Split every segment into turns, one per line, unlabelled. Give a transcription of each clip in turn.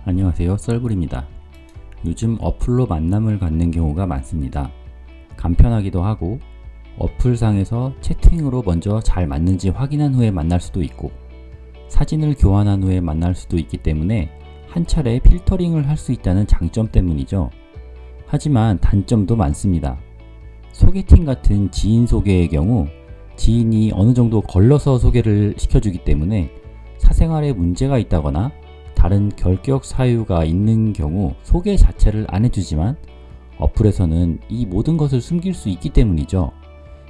안녕하세요, 썰불입니다. 요즘 어플로 만남을 갖는 경우가 많습니다. 간편하기도 하고 어플상에서 채팅으로 먼저 잘 맞는지 확인한 후에 만날 수도 있고 사진을 교환한 후에 만날 수도 있기 때문에 한 차례 필터링을 할 수 있다는 장점 때문이죠. 하지만 단점도 많습니다. 소개팅 같은 지인 소개의 경우 지인이 어느 정도 걸러서 소개를 시켜주기 때문에 사생활에 문제가 있다거나 다른 결격 사유가 있는 경우 소개 자체를 안 해주지만 어플에서는 이 모든 것을 숨길 수 있기 때문이죠.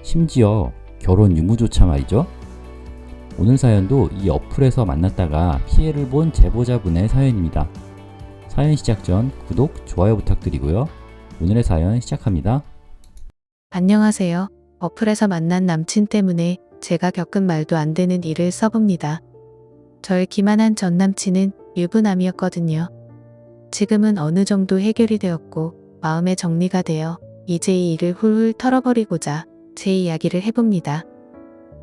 심지어 결혼 유무조차 말이죠. 오늘 사연도 이 어플에서 만났다가 피해를 본 제보자분의 사연입니다. 사연 시작 전 구독, 좋아요 부탁드리고요. 오늘의 사연 시작합니다.
안녕하세요. 어플에서 만난 남친 때문에 제가 겪은 말도 안 되는 일을 써봅니다. 저의 기만한 전 남친은 유부남이었거든요. 지금은 어느 정도 해결이 되었고 마음의 정리가 되어 이제 이 일을 훌훌 털어버리고자 제 이야기를 해봅니다.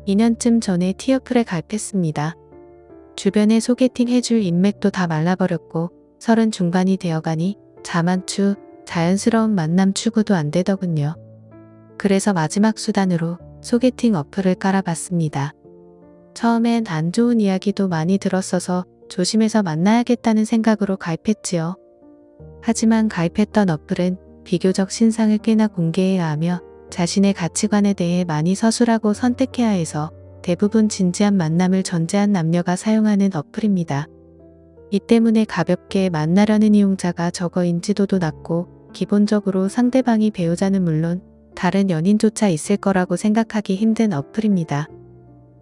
2년쯤 전에 티어풀에 가입했습니다. 주변에 소개팅 해줄 인맥도 다 말라버렸고 30 중반이 되어가니 자만추, 자연스러운 만남 추구도 안 되더군요. 그래서 마지막 수단으로 소개팅 어플을 깔아봤습니다. 처음엔 안 좋은 이야기도 많이 들었어서 조심해서 만나야겠다는 생각으로 가입했지요. 하지만 가입했던 어플은 비교적 신상을 꽤나 공개해야 하며 자신의 가치관에 대해 많이 서술하고 선택해야 해서 대부분 진지한 만남을 전제한 남녀가 사용하는 어플입니다. 이 때문에 가볍게 만나려는 이용자가 적어 인지도도 낮고 기본적으로 상대방이 배우자는 물론 다른 연인조차 있을 거라고 생각하기 힘든 어플입니다.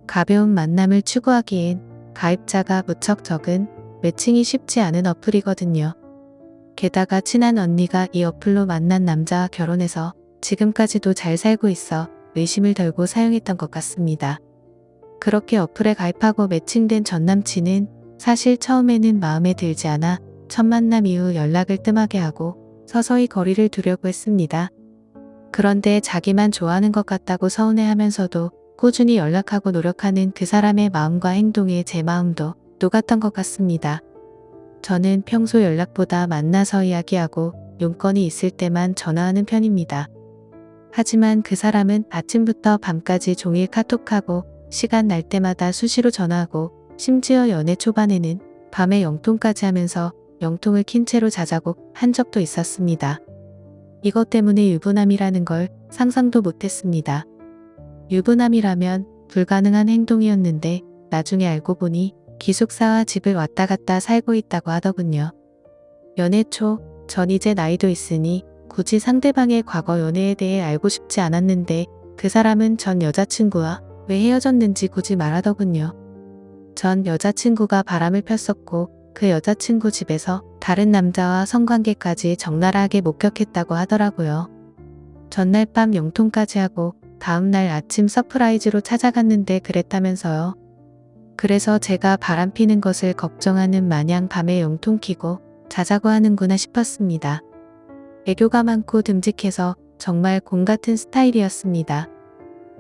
가벼운 만남을 추구하기엔 가입자가 무척 적은 매칭이 쉽지 않은 어플이거든요. 게다가 친한 언니가 이 어플로 만난 남자와 결혼해서 지금까지도 잘 살고 있어 의심을 덜고 사용했던 것 같습니다. 그렇게 어플에 가입하고 매칭된 전 남친은 사실 처음에는 마음에 들지 않아 첫 만남 이후 연락을 뜸하게 하고 서서히 거리를 두려고 했습니다. 그런데 자기만 좋아하는 것 같다고 서운해하면서도 꾸준히 연락하고 노력하는 그 사람의 마음과 행동에 제 마음도 녹았던 것 같습니다. 저는 평소 연락보다 만나서 이야기하고 용건이 있을 때만 전화하는 편입니다. 하지만 그 사람은 아침부터 밤까지 종일 카톡하고 시간 날 때마다 수시로 전화하고 심지어 연애 초반에는 밤에 영통까지 하면서 영통을 킨 채로 자자고 한 적도 있었습니다. 이것 때문에 유부남이라는 걸 상상도 못했습니다. 유부남이라면 불가능한 행동이었는데 나중에 알고 보니 기숙사와 집을 왔다 갔다 살고 있다고 하더군요. 연애 초, 전 이제 나이도 있으니 굳이 상대방의 과거 연애에 대해 알고 싶지 않았는데 그 사람은 전 여자친구와 왜 헤어졌는지 굳이 말하더군요. 전 여자친구가 바람을 폈었고 그 여자친구 집에서 다른 남자와 성관계까지 적나라하게 목격했다고 하더라고요. 전날 밤 영통까지 하고 다음날 아침 서프라이즈로 찾아갔는데 그랬다면서요. 그래서 제가 바람피는 것을 걱정하는 마냥 밤에 영통 키고 자자고 하는구나 싶었습니다. 애교가 많고 듬직해서 정말 곰 같은 스타일이었습니다.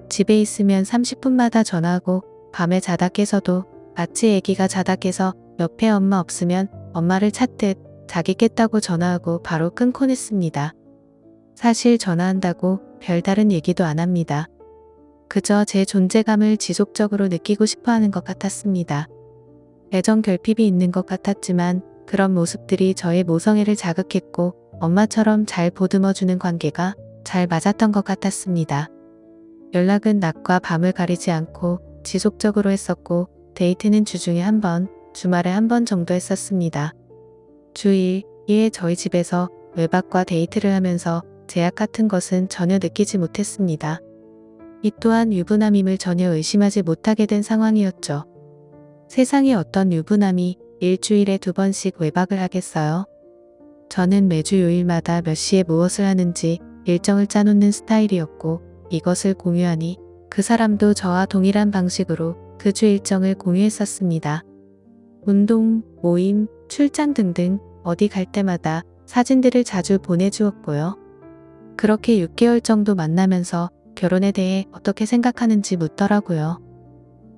집에 있으면 30분마다 전화하고 밤에 자다 깨서도 마치 애기가 자다 깨서 옆에 엄마 없으면 엄마를 찾듯 자기 깼다고 전화하고 바로 끊곤 했습니다. 사실 전화한다고 별다른 얘기도 안 합니다. 그저 제 존재감을 지속적으로 느끼고 싶어 하는 것 같았습니다. 애정 결핍이 있는 것 같았지만 그런 모습들이 저의 모성애를 자극했고 엄마처럼 잘 보듬어주는 관계가 잘 맞았던 것 같았습니다. 연락은 낮과 밤을 가리지 않고 지속적으로 했었고 데이트는 주중에 한 번, 주말에 한 번 정도 했었습니다. 주 1, 2회 저희 집에서 외박과 데이트를 하면서 제약 같은 것은 전혀 느끼지 못했습니다. 이 또한 유부남임을 전혀 의심하지 못하게 된 상황이었죠. 세상에 어떤 유부남이 일주일에 2번씩 외박을 하겠어요? 저는 매주 요일마다 몇 시에 무엇을 하는지 일정을 짜놓는 스타일이었고 이것을 공유하니 그 사람도 저와 동일한 방식으로 그 주 일정을 공유했었습니다. 운동, 모임, 출장 등등 어디 갈 때마다 사진들을 자주 보내주었고요. 그렇게 6개월 정도 만나면서 결혼에 대해 어떻게 생각하는지 묻더라고요.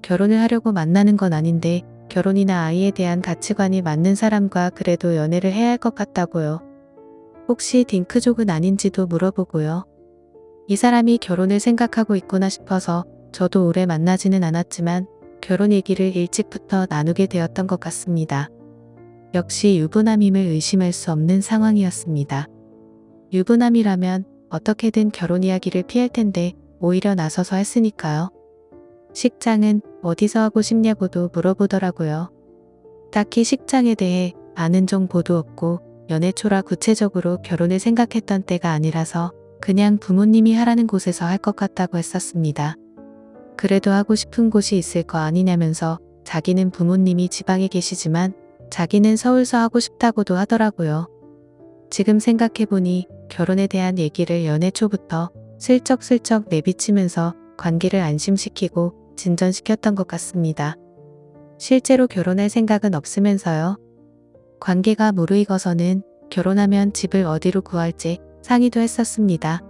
결혼을 하려고 만나는 건 아닌데 결혼이나 아이에 대한 가치관이 맞는 사람과 그래도 연애를 해야 할 것 같다고요. 혹시 딩크족은 아닌지도 물어보고요. 이 사람이 결혼을 생각하고 있구나 싶어서 저도 오래 만나지는 않았지만 결혼 얘기를 일찍부터 나누게 되었던 것 같습니다. 역시 유부남임을 의심할 수 없는 상황이었습니다. 유부남이라면 어떻게든 결혼 이야기를 피할 텐데 오히려 나서서 했으니까요. 식장은 어디서 하고 싶냐고도 물어보더라고요. 딱히 식장에 대해 아는 정보도 없고 연애 초라 구체적으로 결혼을 생각했던 때가 아니라서 그냥 부모님이 하라는 곳에서 할 것 같다고 했었습니다. 그래도 하고 싶은 곳이 있을 거 아니냐면서 자기는 부모님이 지방에 계시지만 자기는 서울서 하고 싶다고도 하더라고요. 지금 생각해보니 결혼에 대한 얘기를 연애 초부터 슬쩍슬쩍 내비치면서 관계를 안심시키고 진전시켰던 것 같습니다. 실제로 결혼할 생각은 없으면서요. 관계가 무르익어서는 결혼하면 집을 어디로 구할지 상의도 했었습니다.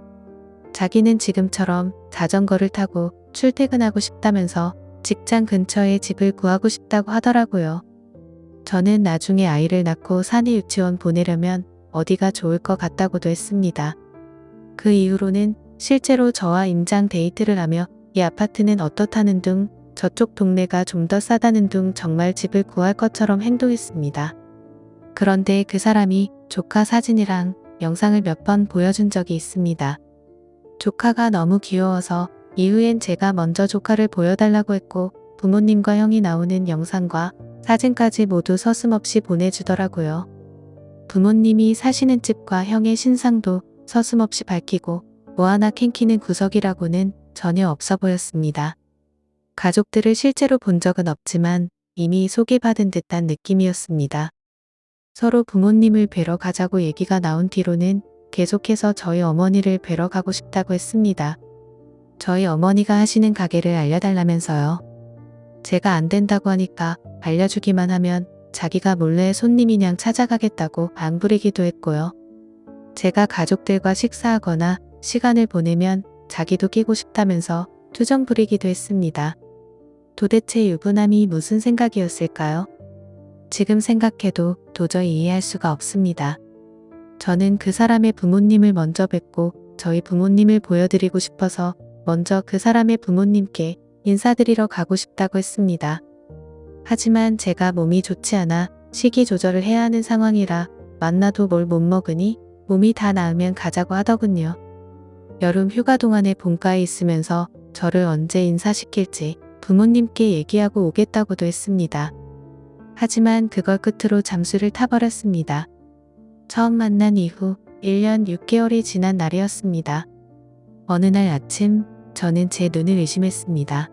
자기는 지금처럼 자전거를 타고 출퇴근하고 싶다면서 직장 근처에 집을 구하고 싶다고 하더라고요. 저는 나중에 아이를 낳고 산에 유치원 보내려면 어디가 좋을 것 같다고도 했습니다. 그 이후로는 실제로 저와 임장 데이트를 하며 이 아파트는 어떻다는 둥, 저쪽 동네가 좀 더 싸다는 둥 정말 집을 구할 것처럼 행동했습니다. 그런데 그 사람이 조카 사진이랑 영상을 몇 번 보여준 적이 있습니다. 조카가 너무 귀여워서 이후엔 제가 먼저 조카를 보여달라고 했고 부모님과 형이 나오는 영상과 사진까지 모두 서슴없이 보내주더라고요. 부모님이 사시는 집과 형의 신상도 서슴없이 밝히고 뭐 하나 캔키는 구석이라고는 전혀 없어 보였습니다. 가족들을 실제로 본 적은 없지만 이미 소개받은 듯한 느낌이었습니다. 서로 부모님을 뵈러 가자고 얘기가 나온 뒤로는 계속해서 저희 어머니를 뵈러 가고 싶다고 했습니다. 저희 어머니가 하시는 가게를 알려달라면서요. 제가 안 된다고 하니까 알려주기만 하면 자기가 몰래 손님이냥 찾아가겠다고 앙부리기도 했고요. 제가 가족들과 식사하거나 시간을 보내면 자기도 끼고 싶다면서 투정 부리기도 했습니다. 도대체 유부남이 무슨 생각이었을까요? 지금 생각해도 도저히 이해할 수가 없습니다. 저는 그 사람의 부모님을 먼저 뵙고 저희 부모님을 보여드리고 싶어서 먼저 그 사람의 부모님께 인사드리러 가고 싶다고 했습니다. 하지만 제가 몸이 좋지 않아 식이 조절을 해야 하는 상황이라 만나도 뭘 못 먹으니 몸이 다 나으면 가자고 하더군요. 여름 휴가 동안에 본가에 있으면서 저를 언제 인사시킬지 부모님께 얘기하고 오겠다고도 했습니다. 하지만 그걸 끝으로 잠수를 타버렸습니다. 처음 만난 이후 1년 6개월이 지난 날이었습니다. 어느 날 아침 저는 제 눈을 의심했습니다.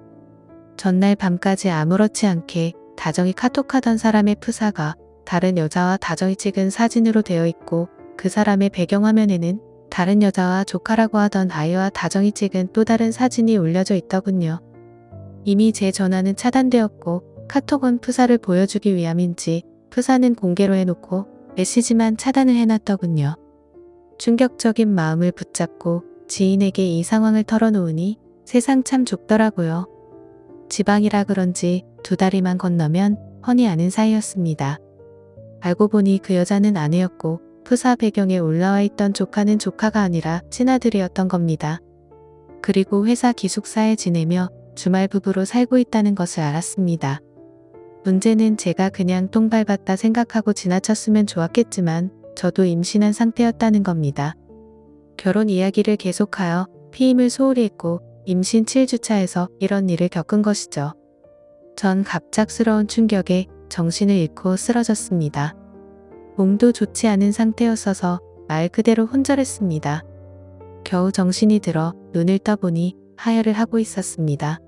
전날 밤까지 아무렇지 않게 다정히 카톡하던 사람의 프사가 다른 여자와 다정히 찍은 사진으로 되어 있고 그 사람의 배경화면에는 다른 여자와 조카라고 하던 아이와 다정히 찍은 또 다른 사진이 올려져 있더군요. 이미 제 전화는 차단되었고 카톡은 프사를 보여주기 위함인지 프사는 공개로 해놓고 메시지만 차단을 해놨더군요. 충격적인 마음을 붙잡고 지인에게 이 상황을 털어놓으니 세상 참 좁더라고요. 지방이라 그런지 2다리만 건너면 훤히 아는 사이였습니다. 알고 보니 그 여자는 아내였고 프사 배경에 올라와 있던 조카는 조카가 아니라 친아들이었던 겁니다. 그리고 회사 기숙사에 지내며 주말 부부로 살고 있다는 것을 알았습니다. 문제는 제가 그냥 똥 밟았다 생각하고 지나쳤으면 좋았겠지만 저도 임신한 상태였다는 겁니다. 결혼 이야기를 계속하여 피임을 소홀히 했고 임신 7주차에서 이런 일을 겪은 것이죠. 전 갑작스러운 충격에 정신을 잃고 쓰러졌습니다. 몸도 좋지 않은 상태였어서 말 그대로 혼절했습니다. 겨우 정신이 들어 눈을 떠보니 하혈을 하고 있었습니다.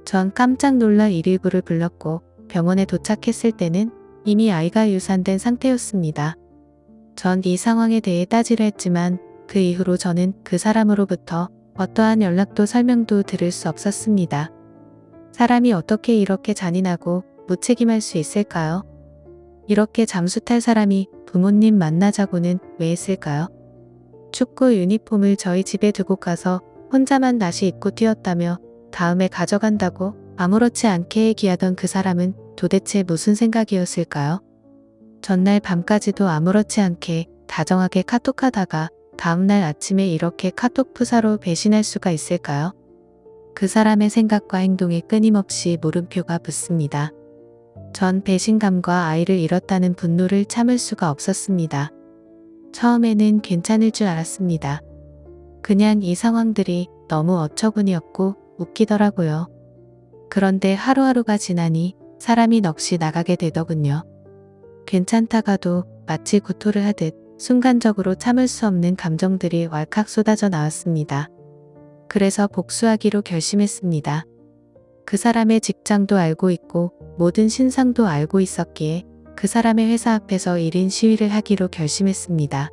전 깜짝 놀라 119를 불렀고 병원에 도착했을 때는 이미 아이가 유산된 상태였습니다. 전 이 상황에 대해 따지려 했지만 그 이후로 저는 그 사람으로부터 어떠한 연락도 설명도 들을 수 없었습니다. 사람이 어떻게 이렇게 잔인하고 무책임할 수 있을까요? 이렇게 잠수 탈 사람이 부모님 만나자고는 왜 했을까요? 축구 유니폼을 저희 집에 두고 가서 혼자만 다시 입고 뛰었다며 다음에 가져간다고 아무렇지 않게 얘기하던 그 사람은 도대체 무슨 생각이었을까요? 전날 밤까지도 아무렇지 않게 다정하게 카톡하다가 다음날 아침에 이렇게 카톡 프사로 배신할 수가 있을까요? 그 사람의 생각과 행동에 끊임없이 물음표가 붙습니다. 전 배신감과 아이를 잃었다는 분노를 참을 수가 없었습니다. 처음에는 괜찮을 줄 알았습니다. 그냥 이 상황들이 너무 어처구니없고 웃기더라고요. 그런데 하루하루가 지나니 사람이 넋이 나가게 되더군요. 괜찮다가도 마치 구토를 하듯 순간적으로 참을 수 없는 감정들이 왈칵 쏟아져 나왔습니다. 그래서 복수하기로 결심했습니다. 그 사람의 직장도 알고 있고 모든 신상도 알고 있었기에 그 사람의 회사 앞에서 1인 시위를 하기로 결심했습니다.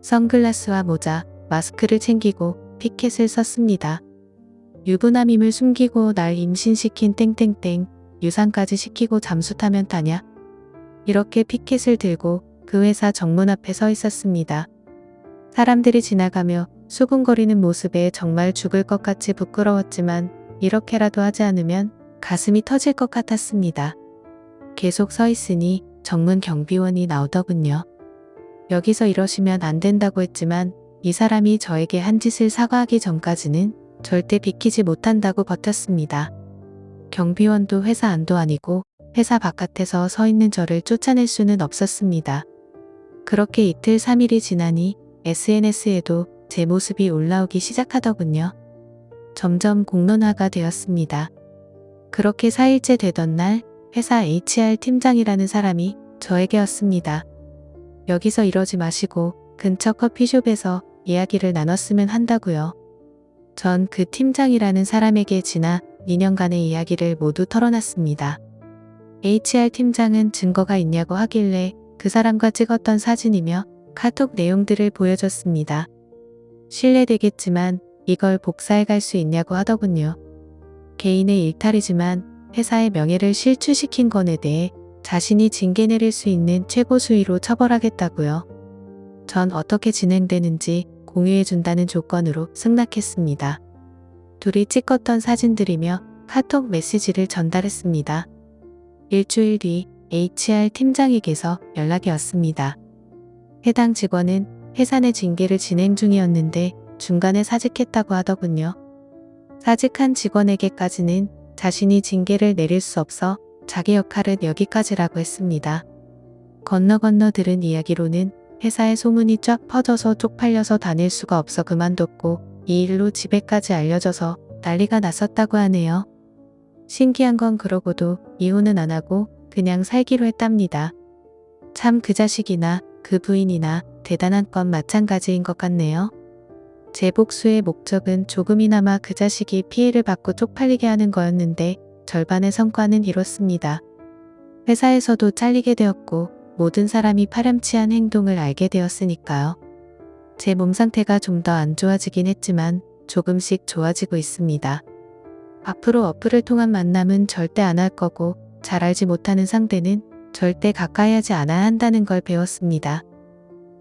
선글라스와 모자, 마스크를 챙기고 피켓을 썼습니다. 유부남임을 숨기고 날 임신시킨 땡땡땡, 유산까지 시키고 잠수타면 타냐? 이렇게 피켓을 들고 그 회사 정문 앞에 서 있었습니다. 사람들이 지나가며 수군거리는 모습에 정말 죽을 것 같이 부끄러웠지만 이렇게라도 하지 않으면 가슴이 터질 것 같았습니다. 계속 서 있으니 정문 경비원이 나오더군요. 여기서 이러시면 안 된다고 했지만 이 사람이 저에게 한 짓을 사과하기 전까지는 절대 비키지 못한다고 버텼습니다. 경비원도 회사 안도 아니고 회사 바깥에서 서 있는 저를 쫓아낼 수는 없었습니다. 그렇게 이틀 3일이 지나니 SNS에도 제 모습이 올라오기 시작하더군요. 점점 공론화가 되었습니다. 그렇게 4일째 되던 날 회사 HR 팀장이라는 사람이 저에게 왔습니다. 여기서 이러지 마시고 근처 커피숍에서 이야기를 나눴으면 한다고요. 전 그 팀장이라는 사람에게 지나 2년간의 이야기를 모두 털어놨습니다. HR 팀장은 증거가 있냐고 하길래 그 사람과 찍었던 사진이며 카톡 내용들을 보여줬습니다. 실례되겠지만 이걸 복사해 갈 수 있냐고 하더군요. 개인의 일탈이지만 회사의 명예를 실추시킨 건에 대해 자신이 징계 내릴 수 있는 최고 수위로 처벌하겠다고요. 전 어떻게 진행되는지 공유해준다는 조건으로 승낙했습니다. 둘이 찍었던 사진들이며 카톡 메시지를 전달했습니다. 일주일 뒤 HR 팀장에게서 연락이 왔습니다. 해당 직원은 회사 내 징계를 진행 중이었는데 중간에 사직했다고 하더군요. 사직한 직원에게까지는 자신이 징계를 내릴 수 없어 자기 역할은 여기까지라고 했습니다. 건너 들은 이야기로는 회사에 소문이 쫙 퍼져서 쪽팔려서 다닐 수가 없어 그만뒀고 이 일로 집에까지 알려져서 난리가 났었다고 하네요. 신기한 건 그러고도 이혼은 안 하고 그냥 살기로 했답니다. 참 그 자식이나 그 부인이나 대단한 건 마찬가지인 것 같네요. 제 복수의 목적은 조금이나마 그 자식이 피해를 받고 쪽팔리게 하는 거였는데 절반의 성과는 이뤘습니다. 회사에서도 잘리게 되었고 모든 사람이 파렴치한 행동을 알게 되었으니까요. 제 몸 상태가 좀 더 안 좋아지긴 했지만 조금씩 좋아지고 있습니다. 앞으로 어플을 통한 만남은 절대 안 할 거고 잘 알지 못하는 상대는 절대 가까이 하지 않아야 한다는 걸 배웠습니다.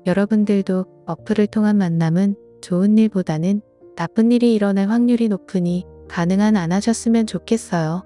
여러분들도 어플을 통한 만남은 좋은 일보다는 나쁜 일이 일어날 확률이 높으니 가능한 안 하셨으면 좋겠어요.